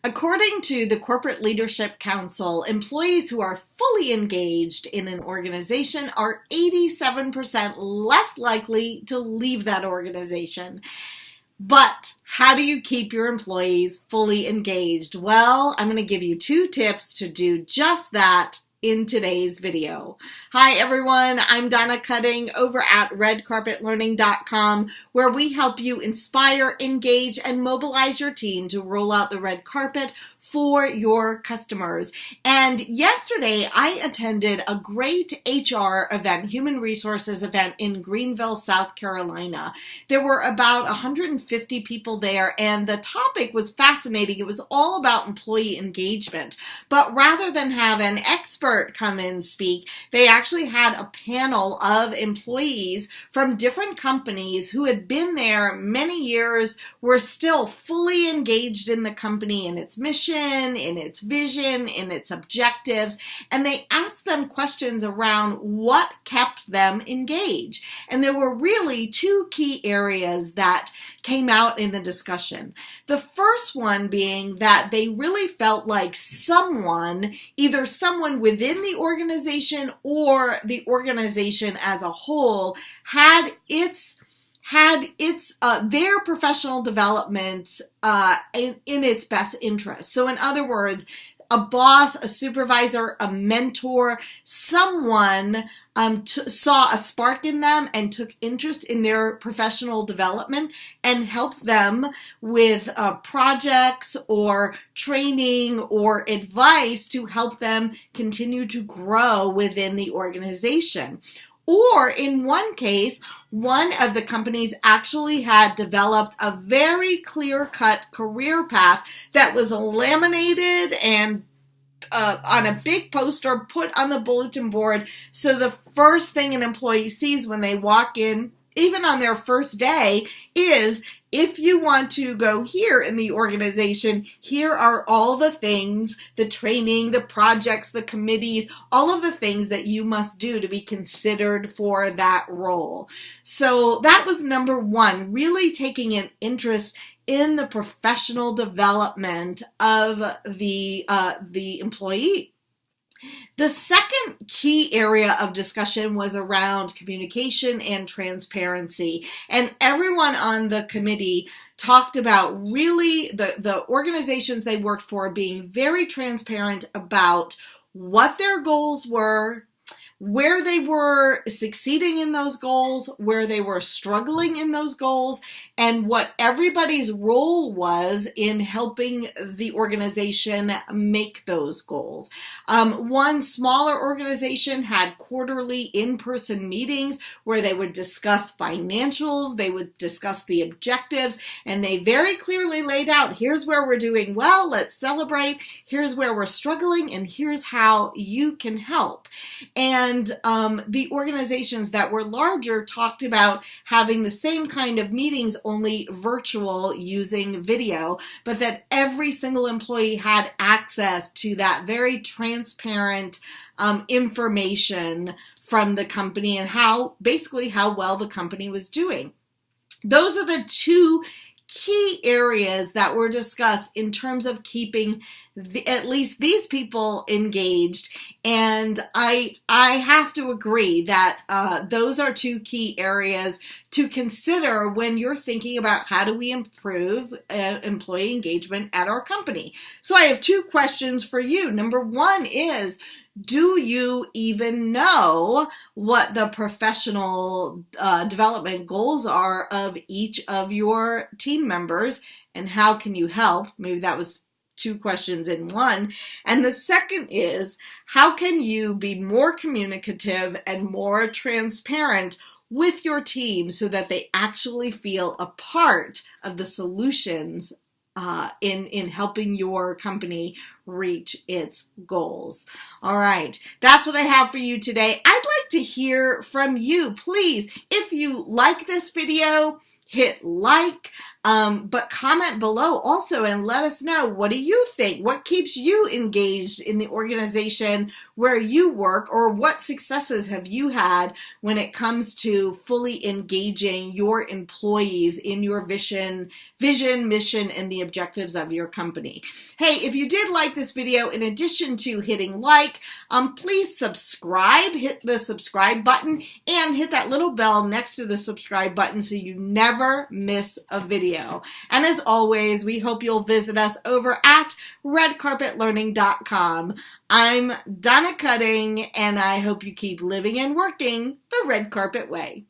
According to the Corporate Leadership Council, employees who are fully engaged in an organization are 87% less likely to leave that organization. But how do you keep your employees fully engaged? Well, I'm going to give you 2 tips to do just that in today's video. Hi everyone, I'm Donna Cutting over at redcarpetlearning.com, where we help you inspire, engage, and mobilize your team to roll out the red carpet for your customers. And yesterday I attended a great HR event, human resources event in Greenville, South Carolina. There were about 150 people there, and the topic was fascinating. It was all about employee engagement. But rather than have an expert come and speak, they actually had a panel of employees from different companies who had been there many years, were still fully engaged in the company and its mission, in its vision, in its objectives, and they asked them questions around what kept them engaged. And there were really 2 key areas that came out in the discussion. The first one being that they really felt like someone, either someone within the organization or the organization as a whole, had their professional development in its best interest. So in other words, a boss, a supervisor, a mentor, someone saw a spark in them and took interest in their professional development and helped them with projects or training or advice to help them continue to grow within the organization. Or in one case, one of the companies actually had developed a very clear-cut career path that was laminated and on a big poster put on the bulletin board. So the first thing an employee sees when they walk in, even on their first day, is if you want to go here in the organization, here are all the things, the training, the projects, the committees, all of the things that you must do to be considered for that role. So that was number 1, really taking an interest in the professional development of the employee. The second key area of discussion was around communication and transparency. And everyone on the committee talked about really the organizations they worked for being very transparent about what their goals were, where they were succeeding in those goals, where they were struggling in those goals, and what everybody's role was in helping the organization make those goals. One smaller organization had quarterly in-person meetings where they would discuss financials, they would discuss the objectives, and they very clearly laid out, here's where we're doing well, let's celebrate, here's where we're struggling, and here's how you can help. And the organizations that were larger talked about having the same kind of meetings, only virtual using video, but that every single employee had access to that very transparent information from the company and basically how well the company was doing. Those are the 2 key areas that were discussed in terms of keeping at least these people engaged. And I have to agree that those are 2 key areas to consider when you're thinking about how do we improve employee engagement at our company. So I have 2 questions for you. Number 1 is, do you even know what the professional development goals are of each of your team members, and how can you help? Maybe that was 2 questions in one. And the second is, how can you be more communicative and more transparent with your team so that they actually feel a part of the solutions in helping your company reach its goals. All right, that's what I have for you today. I'd like to hear from you. Please, if you like this video, hit like, but comment below also and let us know, what do you think? What keeps you engaged in the organization where you work, or what successes have you had when it comes to fully engaging your employees in your vision, mission, and the objectives of your company? Hey, if you did like this video, in addition to hitting like, please subscribe, hit the subscribe button, and hit that little bell next to the subscribe button so you never miss a video. And as always, we hope you'll visit us over at redcarpetlearning.com. I'm Donna Cutting, and I hope you keep living and working the red carpet way.